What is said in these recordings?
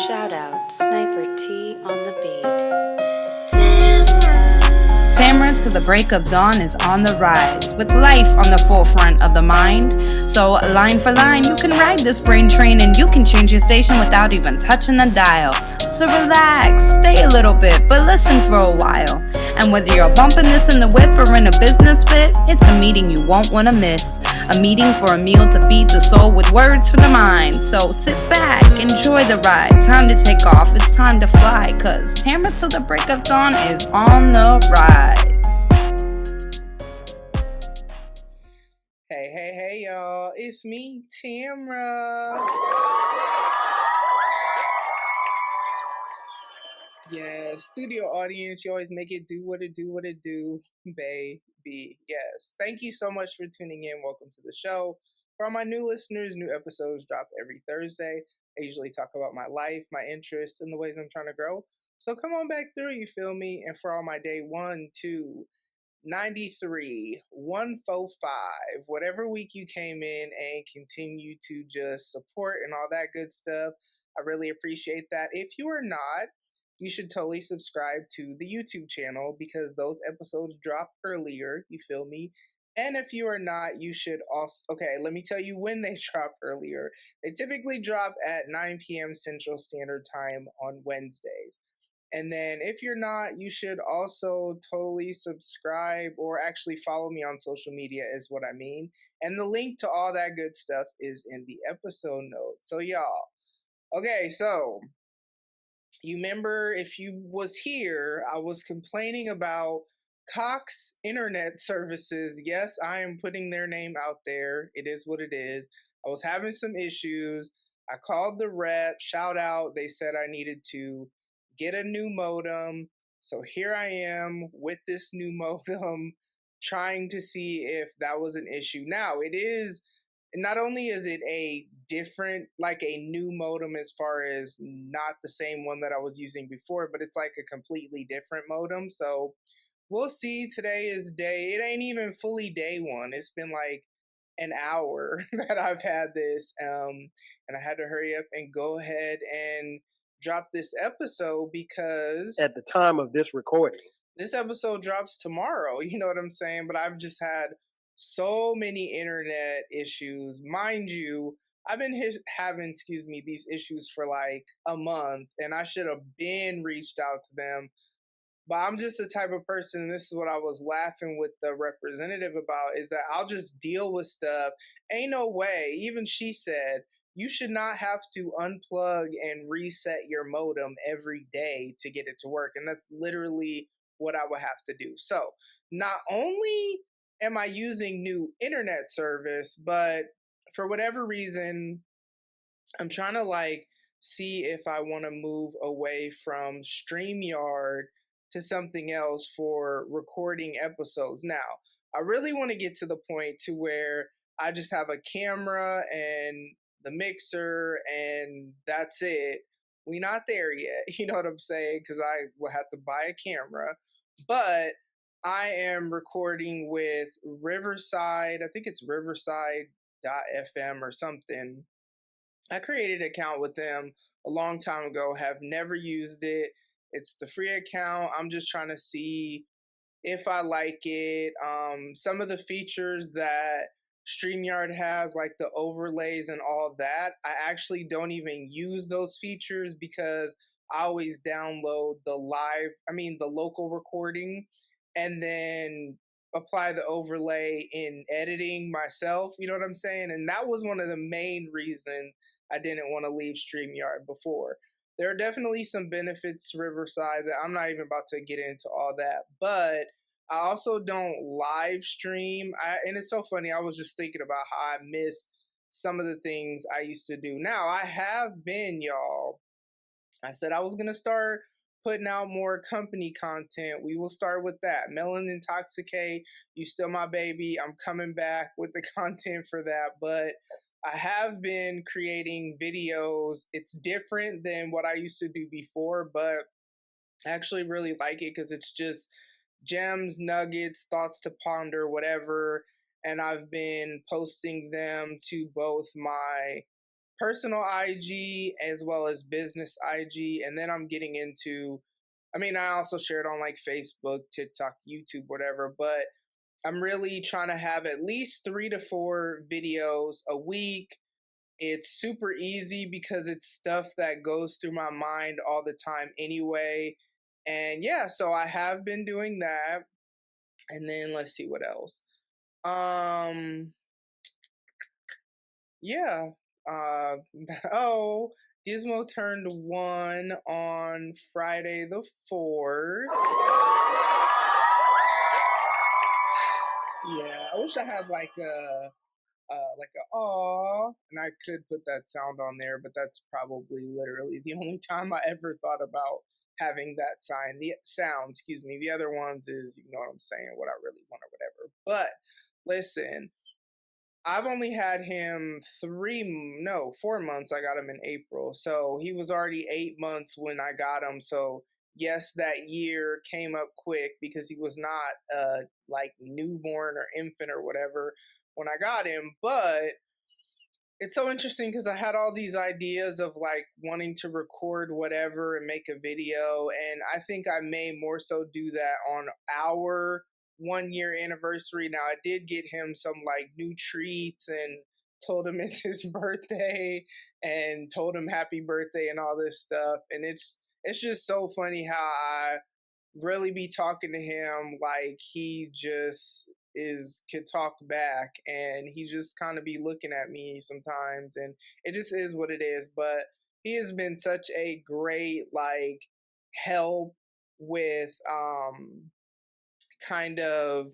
Shout out Sniper T on the beat. Tamara to the break of dawn is on the rise, with life on the forefront of the mind. So line for line, you can ride this brain train and you can change your station without even touching the dial. So relax, stay a little bit, but listen for a while. And whether you're bumping this in the whip or in a business fit, it's a meeting you won't want to miss. A meeting for a meal to feed the soul with words for the mind. So sit back, enjoy the ride. Time to take off, it's time to fly. Cause Tamara till the break of dawn is on the rise. Hey, y'all. It's me, Tamara. Yeah, studio audience, you always make it do what it do, baby. Yes. Thank you so much for tuning in. Welcome to the show. For all my new listeners, new episodes drop every Thursday. I usually talk about my life, my interests, and the ways I'm trying to grow. So come on back through, you feel me? And for all my day 1, 2, 93, 145, whatever week you came in and continue to just support and all that good stuff, I really appreciate that. If you are not, you should totally subscribe to the YouTube channel because those episodes drop earlier, you feel me? And if you are not, you should also, okay, let me tell you when they drop earlier. They typically drop at 9 p.m. Central Standard Time on Wednesdays. And then if you're not, you should also totally subscribe or actually follow me on social media is what I mean. And the link to all that good stuff is in the episode notes. So y'all, okay, so you remember if you was here, I was complaining about Cox Internet Services. Yes, I am putting their name out there. It is what it is. I was having some issues. I called the rep, shout out. They said I needed to get a new modem. So here I am with this new modem trying to see if that was an issue. Now, it is, not only is it a different, like a new modem as far as not the same one that I was using before, but it's like a completely different modem. So we'll see. Today is it ain't even fully day 1. It's been like an hour that I've had this. And I had to hurry up and go ahead and drop this episode because at the time of this recording, this episode drops tomorrow. You know what I'm saying? But I've just had so many internet issues. Mind you, I've been having, these issues for like a month, and I should have been reached out to them. But I'm just the type of person, and this is what I was laughing with the representative about, is that I'll just deal with stuff. Ain't no way. Even she said, you should not have to unplug and reset your modem every day to get it to work. And that's literally what I would have to do. So not only am I using new internet service, but for whatever reason, I'm trying to like see if I want to move away from StreamYard to something else for recording episodes. Now, I really want to get to the point to where I just have a camera and the mixer and that's it. We're not there yet, you know what I'm saying? Because I will have to buy a camera. But I am recording with Riverside. I think it's riverside.fm or something. I created an account with them a long time ago, have never used it. It's the free account. I'm just trying to see if I like it. Some of the features that StreamYard has, like the overlays and all that, I actually don't even use those features because I always download the local recording and then apply the overlay in editing myself. You know what I'm saying? And that was one of the main reasons I didn't want to leave StreamYard before. There are definitely some benefits to Riverside that I'm not even about to get into all that, but I also don't live stream. And it's so funny. I was just thinking about how I miss some of the things I used to do. Now, I have been, y'all. I said I was going to start putting out more company content. We will start with that. Melon Intoxicate, you still my baby. I'm coming back with the content for that. But I have been creating videos. It's different than what I used to do before, but I actually really like it because it's just gems, nuggets, thoughts to ponder, whatever. And I've been posting them to both my personal IG as well as business IG. And then I'm getting into, I also share it on like Facebook, TikTok, YouTube, whatever, but I'm really trying to have at least 3 to 4 videos a week. It's super easy because it's stuff that goes through my mind all the time anyway. And yeah, so I have been doing that. And then let's see what else. Yeah. Uh oh, Gizmo turned 1 on Friday the 4th. Yeah, I wish I had like a aw, and I could put that sound on there, but that's probably literally the only time I ever thought about having that sound, excuse me. The other ones is, you know what I'm saying, what I really want or whatever. But listen, I've only had him 4 months. I got him in April. So he was already 8 months when I got him. So yes, that year came up quick because he was not like newborn or infant or whatever when I got him. But it's so interesting because I had all these ideas of like wanting to record whatever and make a video. And I think I may more so do that on our 1 year anniversary. Now, I did get him some like new treats and told him it's his birthday and told him happy birthday and all this stuff. And it's just so funny how I really be talking to him like he just could talk back, and he just kind of be looking at me sometimes, and it just is what it is. But he has been such a great like help with kind of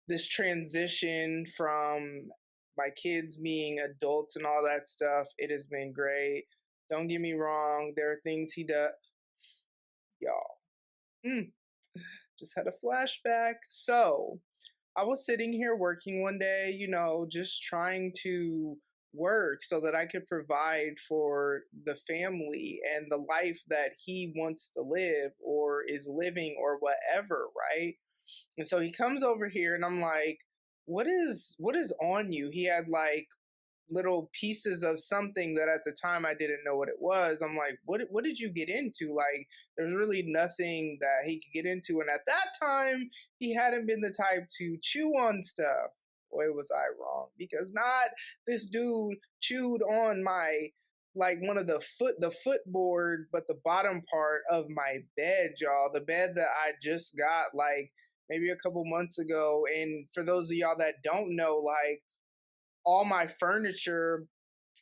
this transition from my kids being adults and all that stuff. It has been great. Don't get me wrong, there are things he does. Y'all, just had a flashback. So I was sitting here working one day, just trying to work so that I could provide for the family and the life that he wants to live or is living or whatever, right? And so he comes over here and I'm like, what is on you? He had like little pieces of something that at the time I didn't know what it was. I'm like, what did you get into? Like, there's really nothing that he could get into. And at that time, he hadn't been the type to chew on stuff. Boy, was I wrong. Because not this dude chewed on my like one of the footboard, but the bottom part of my bed, y'all. The bed that I just got like maybe a couple months ago. And for those of y'all that don't know, like all my furniture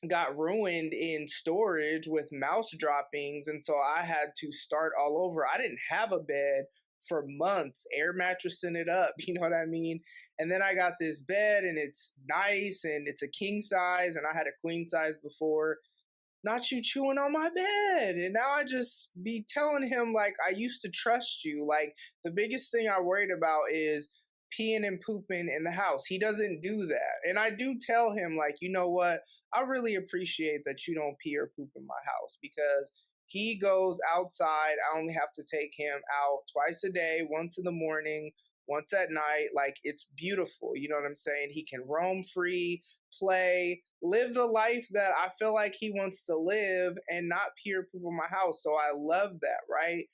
got ruined in storage with mouse droppings, and so I had to start all over. I didn't have a bed for months, air mattressing it up, you know what I mean? And then I got this bed and it's nice and it's a king size, and I had a queen size before. Not you chewing on my bed. And now I just be telling him like, I used to trust you. Like, the biggest thing I worried about is peeing and pooping in the house. He doesn't do that. And I do tell him like, you know what? I really appreciate that you don't pee or poop in my house, because he goes outside. I only have to take him out twice a day, once in the morning, once at night. Like, it's beautiful. You know what I'm saying? He can roam free, play, live the life that I feel like he wants to live, and not pee or poop in my house. So I love that, right?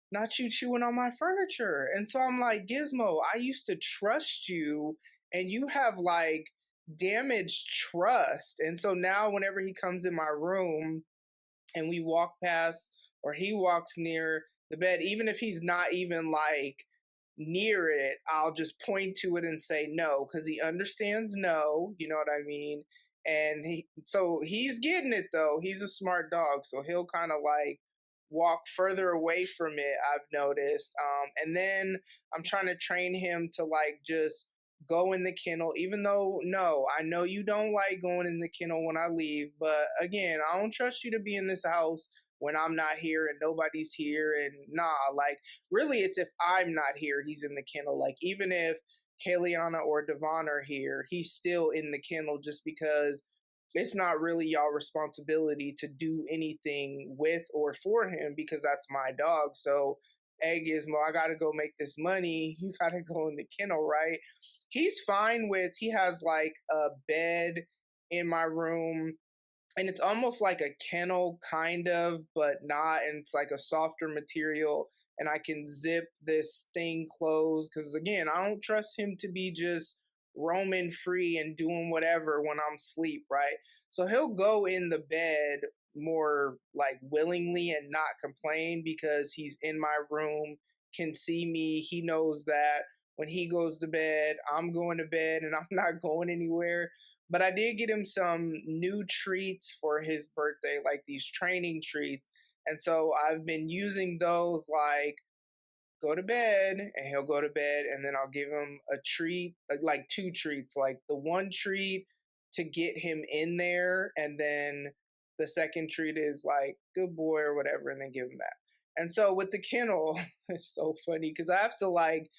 Not you chewing on my furniture. And so I'm like, Gizmo, I used to trust you, and you have like damaged trust. And so now whenever he comes in my room and we walk past, or he walks near the bed, even if he's not even like near it, I'll just point to it and say no, because he understands no, you know what I mean? And he's getting it though. He's a smart dog, so he'll kind of like walk further away from it, I've noticed. And then I'm trying to train him to like just go in the kennel, even though, no, I know you don't like going in the kennel when I leave, but again, I don't trust you to be in this house when I'm not here and nobody's here. And nah, like, really, it's if I'm not here, he's in the kennel. Like, even if Kayliana or Devon are here, he's still in the kennel, just because it's not really y'all responsibility to do anything with or for him, because that's my dog. So, hey, Gizmo, I gotta go make this money. You gotta go in the kennel, right? He's fine with, he has like a bed in my room and it's almost like a kennel kind of, but not, and it's like a softer material, and I can zip this thing closed because again, I don't trust him to be just roaming free and doing whatever when I'm asleep, right? So he'll go in the bed more like willingly and not complain because he's in my room, can see me. He knows that when he goes to bed, I'm going to bed and I'm not going anywhere. But I did get him some new treats for his birthday, like these training treats. And so I've been using those, like go to bed, and he'll go to bed, and then I'll give him a treat, like two treats, like the one treat to get him in there, and then the second treat is like good boy or whatever, and then give him that. And so with the kennel, it's so funny because I have to like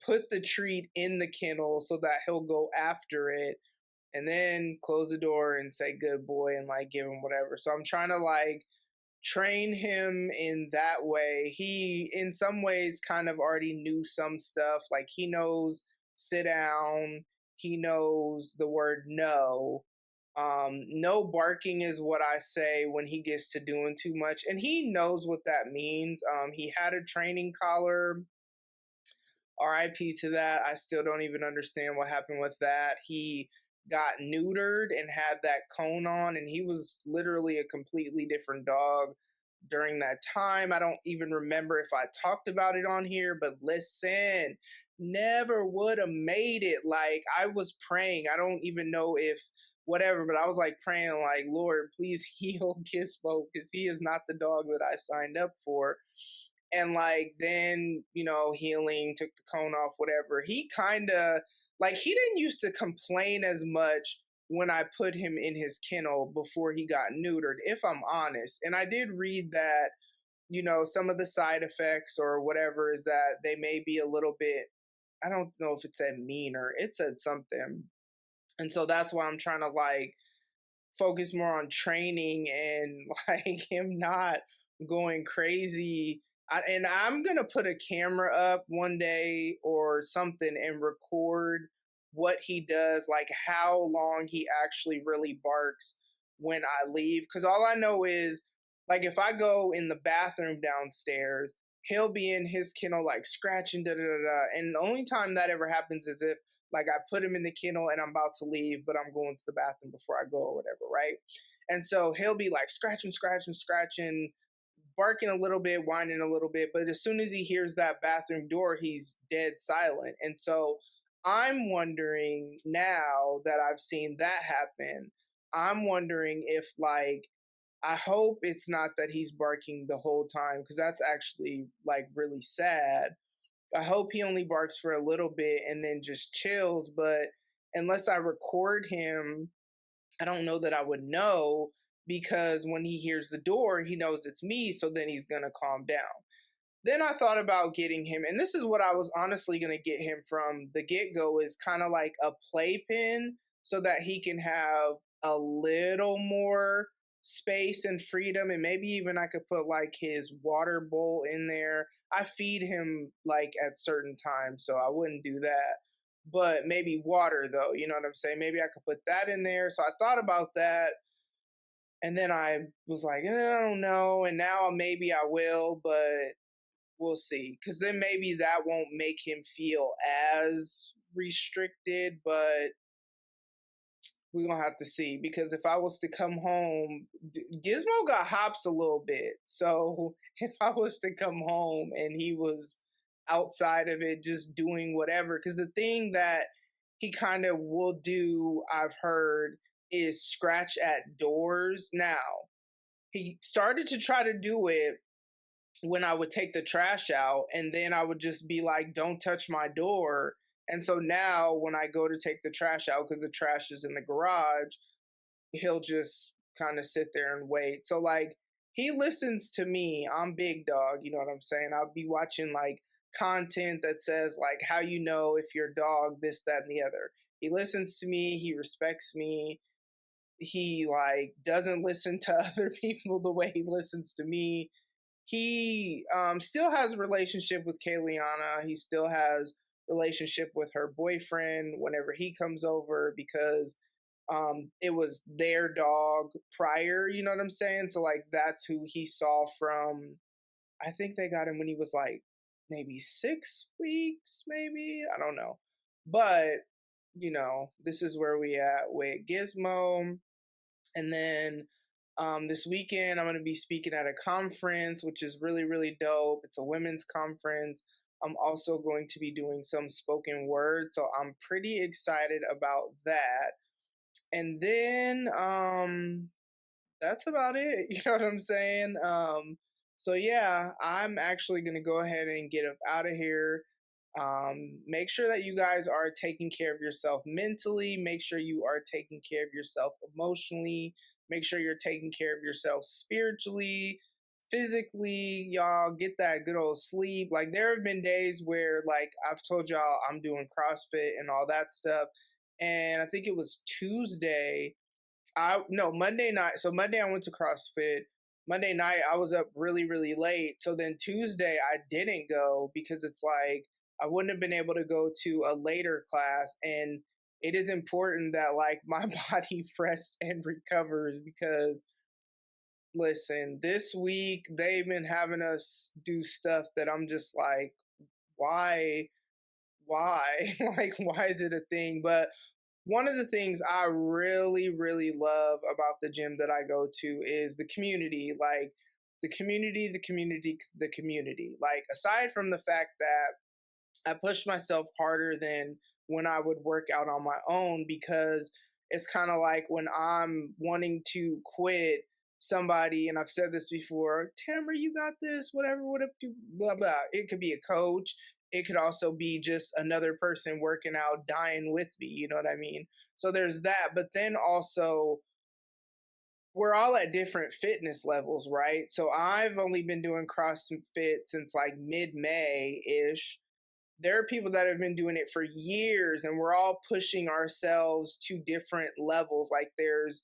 put the treat in the kennel so that he'll go after it and then close the door and say good boy and like give him whatever. So I'm trying to like train him in that way. He in some ways kind of already knew some stuff. Like he knows sit down, he knows the word no. No barking is what I say when he gets to doing too much, and he knows what that means. He had a training collar. RIP to that. I still don't even understand what happened with that. He got neutered and had that cone on, and he was literally a completely different dog during that time. I don't even remember if I talked about it on here, but listen, never would have made it. Like, I was praying. I don't even know if whatever, but I was like praying, like, Lord, please heal Gizmo because he is not the dog that I signed up for. And like then healing, took the cone off, whatever. He kind of like he didn't used to complain as much when I put him in his kennel before he got neutered, if I'm honest. And I did read that some of the side effects or whatever is that they may be a little bit, I don't know if it said meaner, it said something. And so that's why I'm trying to like focus more on training and like him not going crazy. And I'm gonna put a camera up one day or something and record what he does, like how long he actually really barks when I leave. Because all I know is, like, if I go in the bathroom downstairs, he'll be in his kennel like scratching, da da da da. And the only time that ever happens is if like I put him in the kennel and I'm about to leave, but I'm going to the bathroom before I go or whatever, right? And so he'll be like scratching, scratching, scratching, barking a little bit, whining a little bit, but as soon as he hears that bathroom door, he's dead silent. And so I'm wondering now that I've seen that happen, I'm wondering if like I hope it's not that he's barking the whole time because that's actually like really sad. I hope he only barks for a little bit and then just chills, but unless I record him, I don't know that I would know because when he hears the door, he knows it's me, so then he's going to calm down. Then I thought about getting him, and this is what I was honestly going to get him from the get-go, is kind of like a playpen so that he can have a little more space and freedom, and maybe even I could put like his water bowl in there. I feed him like at certain times, so I wouldn't do that. But maybe water though, you know what I'm saying? Maybe I could put that in there. So I thought about that, and then I was like, I don't know, and now maybe I will, but we'll see. Because then maybe that won't make him feel as restricted, but we're going to have to see. Because if I was to come home, Gizmo got hops a little bit. So if I was to come home and he was outside of it just doing whatever, because the thing that he kind of will do, I've heard, is scratch at doors. Now, he started to try to do it when I would take the trash out, and then I would just be like, don't touch my door. And so now when I go to take the trash out, because the trash is in the garage, he'll just kind of sit there and wait. So like he listens to me. I'm big dog, you know what I'm saying? I'll be watching like content that says like how you know if your dog this, that, and the other. He listens to me, he respects me. He like doesn't listen to other people the way he listens to me. He still has a relationship with Kayliana. He still has relationship with her boyfriend whenever he comes over because it was their dog prior, you know what I'm saying? So like that's who he saw from. I think they got him when he was like maybe 6 weeks, maybe. I don't know. But, this is where we at with Gizmo. And then this weekend, I'm going to be speaking at a conference, which is really, really dope. It's a women's conference. I'm also going to be doing some spoken word. So I'm pretty excited about that. And then that's about it. You know what I'm saying? So yeah, I'm actually gonna go ahead and get up out of here. Make sure that you guys are taking care of yourself mentally. Make sure you are taking care of yourself emotionally. Make sure you're taking care of yourself spiritually, physically. Y'all get that good old sleep. Like there have been days where, like I've told y'all, I'm doing CrossFit and all that stuff, and I think it was Tuesday. Monday night. So Monday I went to CrossFit. Monday night I was up really, really late. So then Tuesday I didn't go because it's like I wouldn't have been able to go to a later class. And it is important that like my body rests and recovers because listen, this week they've been having us do stuff that I'm just like, why? Like, why is it a thing? But one of the things I really, really love about the gym that I go to is the community. Like, the community, the community, the community. Like, aside from the fact that I push myself harder than when I would work out on my own, because it's kind of like when I'm wanting to quit somebody, and I've said this before, Tamara, you got this, whatever, blah, blah. It could be a coach. It could also be just another person working out, dying with me. You know what I mean? So there's that. But then also, we're all at different fitness levels, right? So I've only been doing CrossFit since like mid-May ish. There are people that have been doing it for years, and we're all pushing ourselves to different levels. Like there's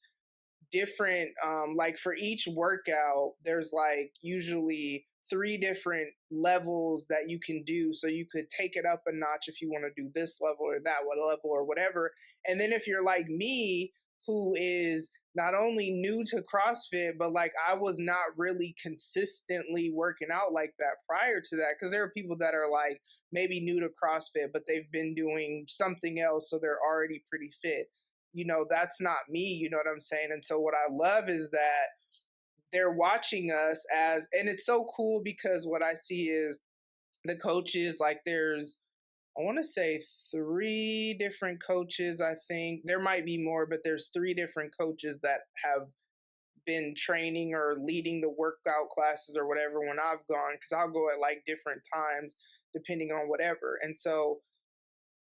different like for each workout there's like usually 3 different levels that you can do, so you could take it up a notch if you want to do this level or that level or whatever. And then if you're like me, who is not only new to CrossFit, but like I was not really consistently working out like that prior to that, because there are people that are like maybe new to CrossFit but they've been doing something else, so they're already pretty fit. That's not me, you know what I'm saying? And so what I love is that they're watching us and it's so cool because what I see is the coaches, like there's, I want to say 3 different coaches. I think there might be more, but there's 3 different coaches that have been training or leading the workout classes or whatever when I've gone, because I'll go at like different times depending on whatever. And so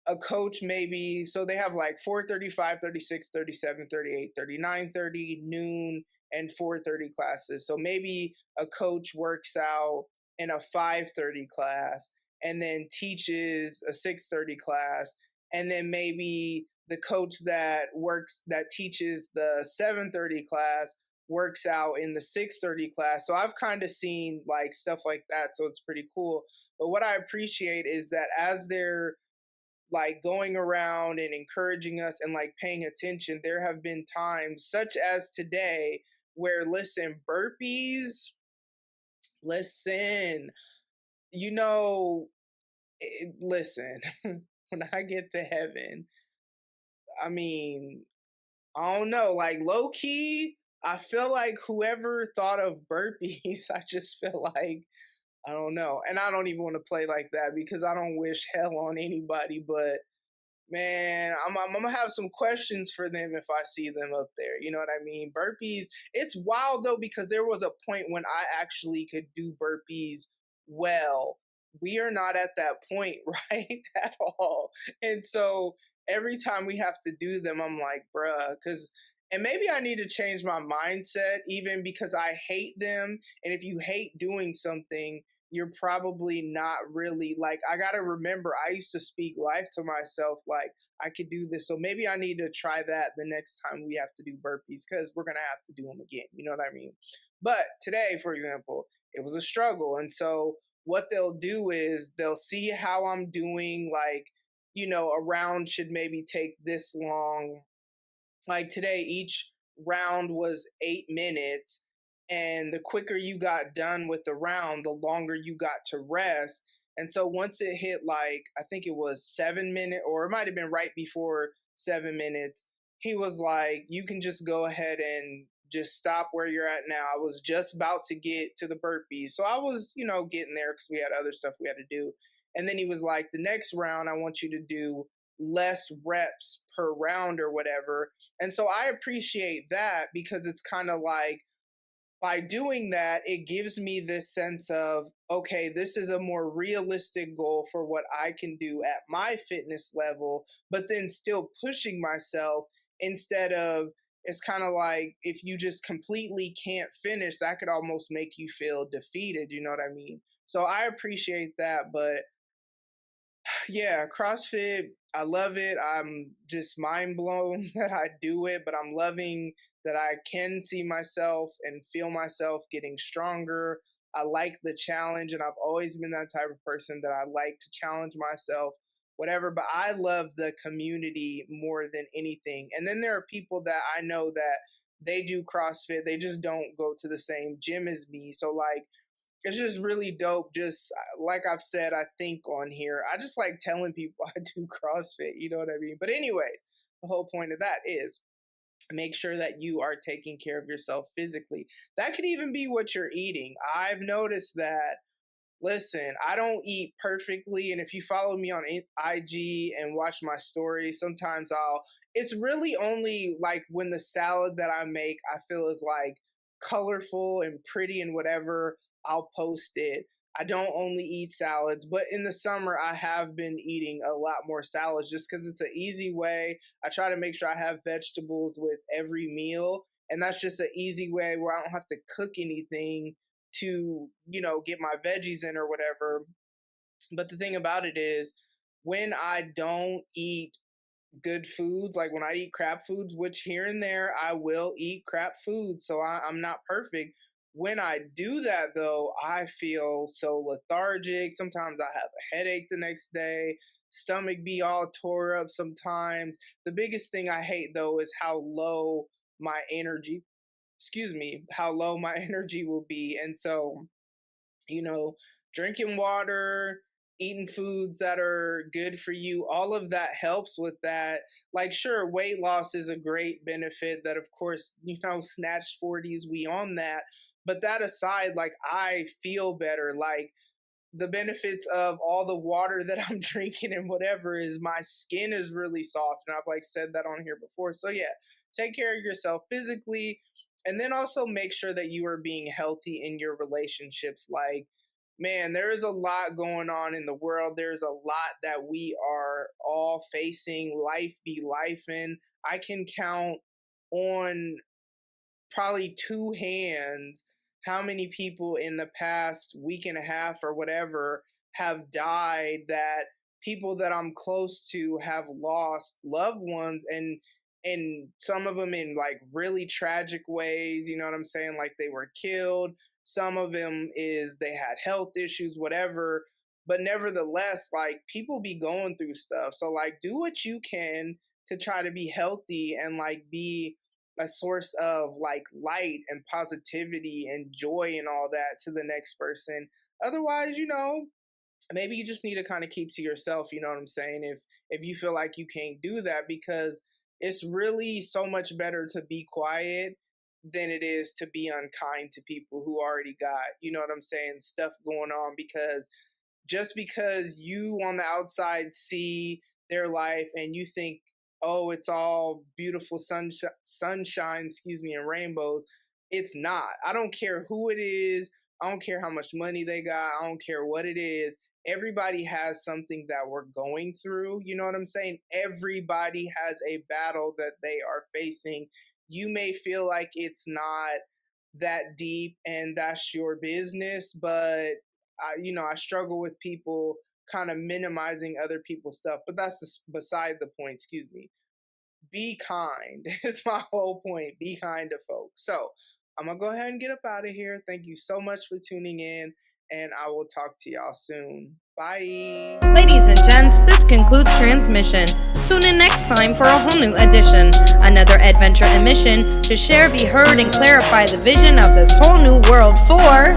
a coach maybe, so they have like 4:30, 5:36, 37, 38, 39, 30, noon, and 4:30 classes. So maybe a coach works out in a 5:30 class and then teaches a 6:30 class, and then maybe the coach that teaches the 7:30 class works out in the 6:30 class. So I've kind of seen like stuff like that, so it's pretty cool. But what I appreciate is that as they're like going around and encouraging us and like paying attention, there have been times such as today where burpees, listen, listen, when I get to heaven, I mean, I don't know, like low key, I feel like whoever thought of burpees, I just feel like, I don't know. And I don't even want to play like that because I don't wish hell on anybody, but man, I'm gonna have some questions for them if I see them up there. You know what I mean? Burpees, it's wild though, because there was a point when I actually could do burpees well. We are not at that point, right? At all. And so every time we have to do them, I'm like, bruh, and maybe I need to change my mindset even because I hate them. And if you hate doing something, you're probably not really like, I got to remember, I used to speak life to myself like I could do this. So maybe I need to try that the next time we have to do burpees, because we're going to have to do them again. You know what I mean? But today, for example, it was a struggle. And so what they'll do is they'll see how I'm doing, like, a round should maybe take this long. like today, each round was 8 minutes, and the quicker you got done with the round, the longer you got to rest. And so once it hit, like, I think it was 7 minutes, or it might have been right before 7 minutes, he was like, you can just go ahead and just stop where you're at now. I was just about to get to the burpees. So I was, getting there because we had other stuff we had to do. And then he was like, the next round, I want you to do less reps per round or whatever. And so I appreciate that, because it's kind of like, by doing that, it gives me this sense of, okay, this is a more realistic goal for what I can do at my fitness level, but then still pushing myself, instead of, it's kind of like, if you just completely can't finish, that could almost make you feel defeated. You know what I mean? So I appreciate that. But yeah, CrossFit, I love it. I'm just mind blown that I do it, but I'm loving that I can see myself and feel myself getting stronger. I like the challenge, and I've always been that type of person that I like to challenge myself, whatever. But I love the community more than anything. And then there are people that I know that they do CrossFit, they just don't go to the same gym as me. So, like, it's just really dope. Just like I've said, I think on here, I just like telling people I do CrossFit. You know what I mean? But anyways, the whole point of that is, make sure that you are taking care of yourself physically. That could even be what you're eating. I've noticed that, listen, I don't eat perfectly. And if you follow me on IG and watch my stories, sometimes it's really only like when the salad that I make, I feel is like colorful and pretty and whatever, I'll post it. I don't only eat salads, but in the summer, I have been eating a lot more salads just because it's an easy way. I try to make sure I have vegetables with every meal, and that's just an easy way where I don't have to cook anything to, get my veggies in or whatever. But the thing about it is, when I don't eat good foods, like when I eat crap foods, which here and there I will eat crap foods, so I'm not perfect. When I do that, though, I feel so lethargic. Sometimes I have a headache the next day. Stomach be all tore up sometimes. The biggest thing I hate, though, is how low my energy, how low my energy will be. And so, drinking water, eating foods that are good for you, all of that helps with that. Like, sure, weight loss is a great benefit that, of course, snatched 40s, we on that. But that aside, like, I feel better. Like, the benefits of all the water that I'm drinking and whatever is my skin is really soft. And I've like said that on here before. So yeah, take care of yourself physically, and then also make sure that you are being healthy in your relationships. Like, man, there is a lot going on in the world. There's a lot that we are all facing. Life be lifing. I can count on probably two hands how many people in the past week and a half or whatever have died, that people that I'm close to have lost loved ones, and some of them in like really tragic ways, you know what I'm saying? Like they were killed. Some of them is they had health issues, whatever. But nevertheless, like, people be going through stuff. So like, do what you can to try to be healthy and like be a source of like light and positivity and joy and all that to the next person. Otherwise, maybe you just need to kind of keep to yourself, you know what I'm saying? If you feel like you can't do that, because it's really so much better to be quiet than it is to be unkind to people who already got, you know what I'm saying, stuff going on. Because just because you on the outside see their life and you think, oh, it's all beautiful sunshine, and rainbows, it's not. I don't care who it is. I don't care how much money they got. I don't care what it is. Everybody has something that we're going through. You know what I'm saying? Everybody has a battle that they are facing. You may feel like it's not that deep and that's your business, but I struggle with people kind of minimizing other people's stuff, but that's beside the point. Be kind is my whole point. Be kind to folks. So I'm gonna go ahead and get up out of here. Thank you so much for tuning in, and I will talk to y'all soon. Bye. Ladies and gents, this concludes transmission. Tune in next time for a whole new edition. Another adventure and mission to share, be heard, and clarify the vision of this whole new world for